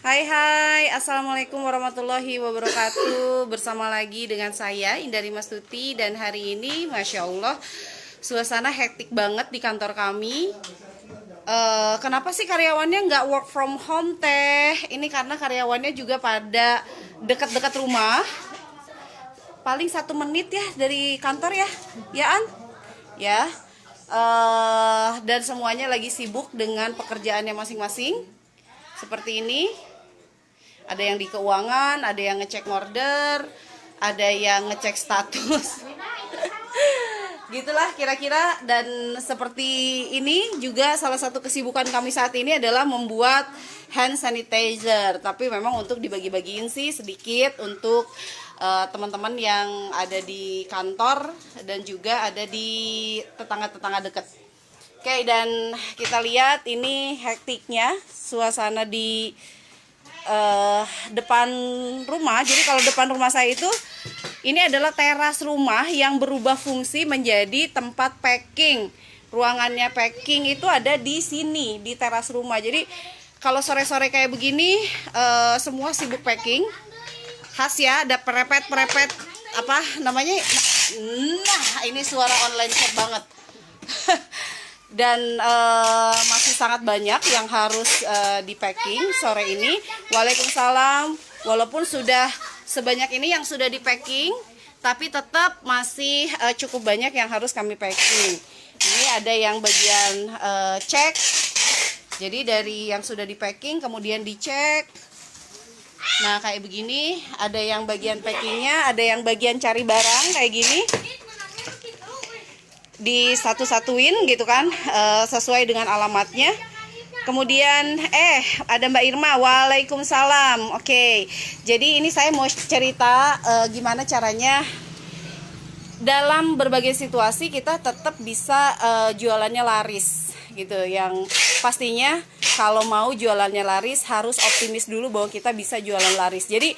Hai, Assalamualaikum warahmatullahi wabarakatuh. Bersama lagi dengan saya Indari Mastuti. Dan hari ini Masya Allah suasana hektik banget di kantor kami. Kenapa sih karyawannya nggak work from home teh? Ini karena karyawannya juga pada dekat-dekat rumah. Paling 1 menit ya dari kantor ya, ya An? Ya. Dan semuanya lagi sibuk dengan pekerjaannya masing-masing. Seperti ini. Ada yang di keuangan, ada yang ngecek order, ada yang ngecek status. Gitulah kira-kira. Dan seperti ini juga salah satu kesibukan kami saat ini adalah membuat hand sanitizer. Tapi memang untuk dibagi-bagiin sih sedikit untuk teman-teman yang ada di kantor dan juga ada di tetangga-tetangga dekat. Oke, dan kita lihat ini hektiknya suasana di depan rumah. Jadi kalau depan rumah saya itu ini adalah teras rumah yang berubah fungsi menjadi tempat packing. Ruangannya packing itu ada di sini di teras rumah. Jadi kalau sore-sore kayak begini semua sibuk packing. Khas ya, ada perepet-perepet apa namanya? Nah, ini suara online shop banget. Dan masih sangat banyak yang harus di packing sore ini. Waalaikumsalam. Walaupun sudah sebanyak ini yang sudah di packing, tapi tetap masih cukup banyak yang harus kami packing. Ini ada yang bagian cek. Jadi dari yang sudah di packing kemudian dicek. Nah kayak begini, ada yang bagian packingnya, ada yang bagian cari barang kayak gini. Di satu-satuin gitu kan, sesuai dengan alamatnya. Kemudian ada Mbak Irma. Waalaikumsalam. Oke, jadi ini saya mau cerita gimana caranya dalam berbagai situasi kita tetap bisa jualannya laris gitu. Yang pastinya kalau mau jualannya laris harus optimis dulu bahwa kita bisa jualan laris. Jadi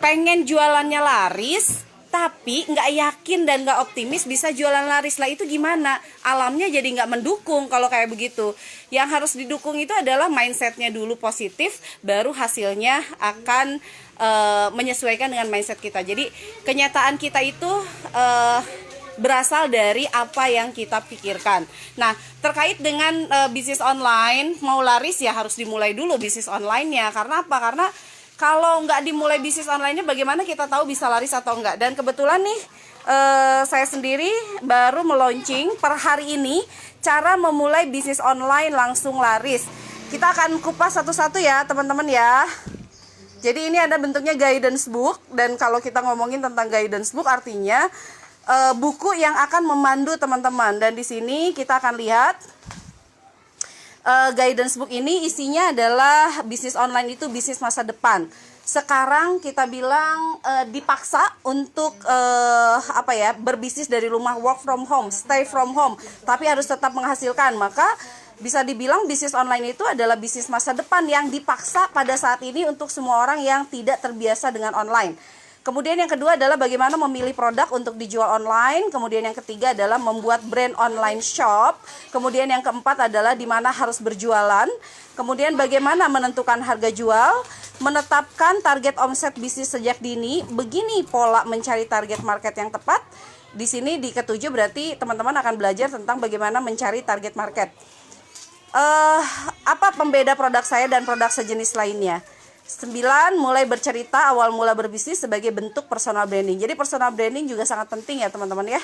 pengen jualannya laris tapi nggak yakin dan nggak optimis bisa jualan laris lah, itu gimana? Alamnya jadi nggak mendukung kalau kayak begitu. Yang harus didukung itu adalah mindsetnya dulu positif, baru hasilnya akan menyesuaikan dengan mindset kita. Jadi kenyataan kita itu berasal dari apa yang kita pikirkan. Nah, terkait dengan bisnis online, mau laris ya harus dimulai dulu bisnis online-nya. Karena apa? Karena kalau nggak dimulai bisnis online-nya, bagaimana kita tahu bisa laris atau enggak? Dan kebetulan nih, saya sendiri baru meluncing per hari ini cara memulai bisnis online langsung laris. Kita akan kupas satu-satu ya, teman-teman ya. Jadi ini ada bentuknya guidance book, dan kalau kita ngomongin tentang guidance book artinya buku yang akan memandu teman-teman. Dan di sini kita akan lihat guidance book ini isinya adalah bisnis online itu bisnis masa depan. Sekarang kita bilang dipaksa untuk berbisnis dari rumah, work from home, stay from home, tapi harus tetap menghasilkan. Maka bisa dibilang bisnis online itu adalah bisnis masa depan yang dipaksa pada saat ini untuk semua orang yang tidak terbiasa dengan online. Kemudian yang kedua adalah bagaimana memilih produk untuk dijual online. Kemudian yang ketiga adalah membuat brand online shop. Kemudian yang keempat adalah di mana harus berjualan. Kemudian bagaimana menentukan harga jual, menetapkan target omset bisnis sejak dini. Begini pola mencari target market yang tepat. Di sini di ketujuh berarti teman-teman akan belajar tentang bagaimana mencari target market. Apa pembeda produk saya dan produk sejenis lainnya? 9. Mulai bercerita awal mula berbisnis sebagai bentuk personal branding. Jadi personal branding juga sangat penting ya teman-teman ya.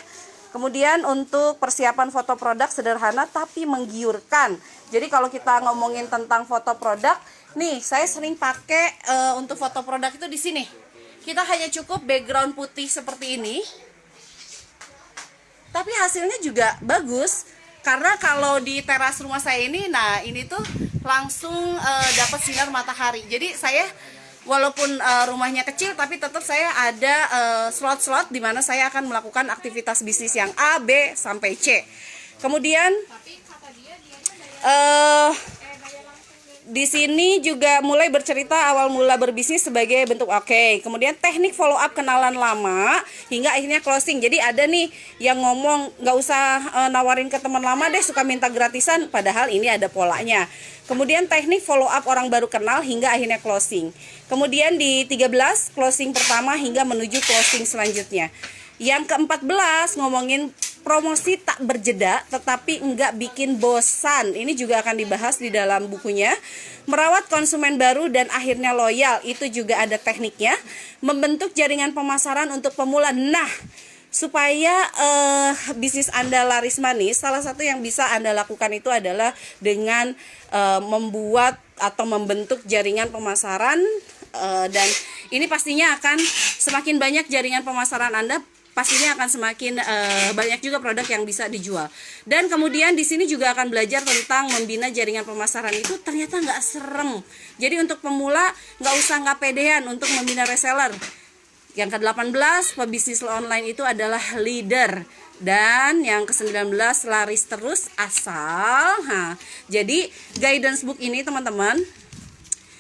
Kemudian untuk persiapan foto produk sederhana tapi menggiurkan. Jadi kalau kita ngomongin tentang foto produk, nih saya sering pakai untuk foto produk itu di sini. Kita hanya cukup background putih seperti ini. Tapi hasilnya juga bagus. Karena kalau di teras rumah saya ini, nah ini tuh langsung dapat sinar matahari. Jadi saya walaupun rumahnya kecil, tapi tetap saya ada slot-slot di mana saya akan melakukan aktivitas bisnis yang A, B sampai C. Kemudian Di sini juga mulai bercerita awal mula berbisnis sebagai bentuk kemudian teknik follow up kenalan lama hingga akhirnya closing. Jadi ada nih yang ngomong nggak usah nawarin ke teman lama deh, suka minta gratisan, padahal ini ada polanya. Kemudian teknik follow up orang baru kenal hingga akhirnya closing. Kemudian di 13 closing pertama hingga menuju closing selanjutnya. Yang ke-14 ngomongin promosi tak berjeda tetapi enggak bikin bosan. Ini juga akan dibahas di dalam bukunya. Merawat konsumen baru dan akhirnya loyal, itu juga ada tekniknya. Membentuk jaringan pemasaran untuk pemula. Nah, supaya bisnis Anda laris manis, salah satu yang bisa Anda lakukan itu adalah dengan membuat atau membentuk jaringan pemasaran, dan ini pastinya akan semakin banyak jaringan pemasaran Anda, pastinya akan semakin banyak juga produk yang bisa dijual. Dan kemudian di sini juga akan belajar tentang membina jaringan pemasaran itu ternyata nggak serem. Jadi untuk pemula nggak pedean untuk membina reseller. Yang ke-18 pebisnis online itu adalah leader. Dan yang ke-19 laris terus asal. Jadi guidance book ini teman-teman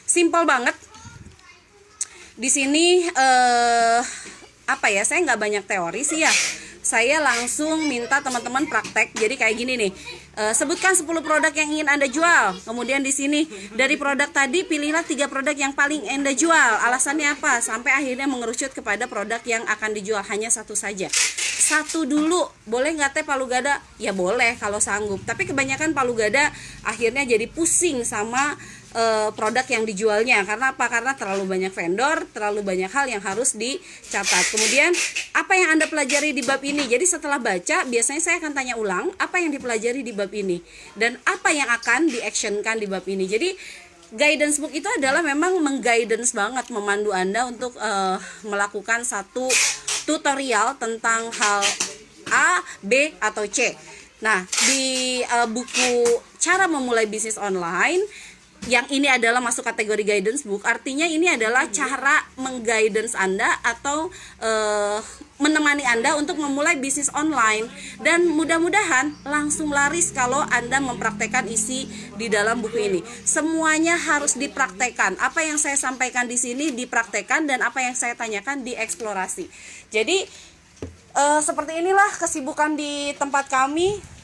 simple banget. Di sini saya nggak banyak teori sih ya. Saya langsung minta teman-teman praktek. Jadi kayak gini nih. Sebutkan 10 produk yang ingin Anda jual. Kemudian di sini dari produk tadi pilihlah 3 produk yang paling Anda jual. Alasannya apa? Sampai akhirnya mengerucut kepada produk yang akan dijual hanya satu saja. Satu dulu. Boleh nggak teh palu gada? Ya boleh kalau sanggup. Tapi kebanyakan palu gada akhirnya jadi pusing sama produk yang dijualnya. Karena apa? Karena terlalu banyak vendor, terlalu banyak hal yang harus dicatat. Kemudian apa yang Anda pelajari di bab ini? Jadi setelah baca biasanya saya akan tanya ulang apa yang dipelajari di bab ini dan apa yang akan di-actionkan di bab ini. Jadi guidance book itu adalah memang mengguidance banget, memandu Anda untuk melakukan satu tutorial tentang hal A, B, atau C. Nah, di buku Cara Memulai Bisnis Online, yang ini adalah masuk kategori guidance book, artinya ini adalah cara mengguidance Anda atau menemani Anda untuk memulai bisnis online. Dan mudah-mudahan langsung laris kalau Anda mempraktekkan isi di dalam buku ini. Semuanya harus dipraktekkan. Apa yang saya sampaikan di sini dipraktekkan, dan apa yang saya tanyakan dieksplorasi. Jadi seperti inilah kesibukan di tempat kami.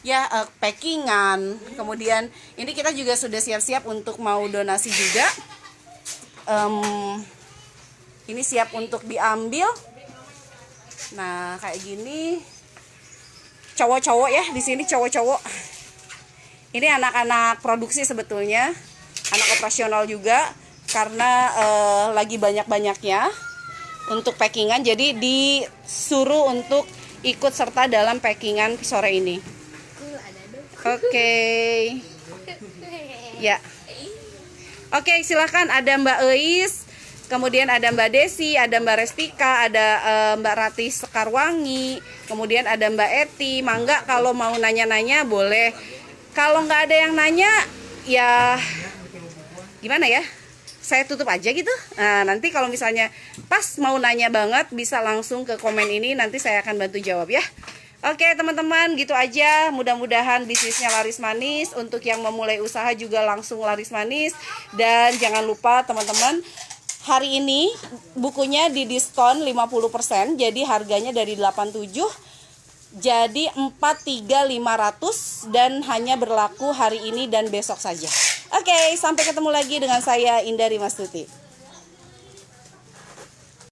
Ya, packingan. Kemudian ini kita juga sudah siap-siap untuk mau donasi juga. Ini siap untuk diambil. Nah, kayak gini. Cowok-cowok ya, di sini cowok-cowok. Ini anak-anak produksi sebetulnya, anak operasional juga, karena lagi banyak-banyaknya untuk packingan. Jadi disuruh untuk ikut serta dalam packingan sore ini. Oke. Ya. Oke, silahkan. Ada Mbak Eis, kemudian ada Mbak Desi, ada Mbak Restika, ada Mbak Rati Sekarwangi, kemudian ada Mbak Eti. Mangga kalau mau nanya-nanya boleh. Kalau nggak ada yang nanya, ya gimana ya? Saya tutup aja gitu. Nah, nanti kalau misalnya pas mau nanya banget, bisa langsung ke komen ini, nanti saya akan bantu jawab ya. Oke teman-teman, gitu aja. Mudah-mudahan bisnisnya laris manis. Untuk yang memulai usaha juga langsung laris manis. Dan jangan lupa teman-teman, hari ini bukunya di diskon 50%. Jadi harganya dari 87 jadi 43.500 dan hanya berlaku hari ini dan besok saja. Oke, sampai ketemu lagi dengan saya Indari Mastuti.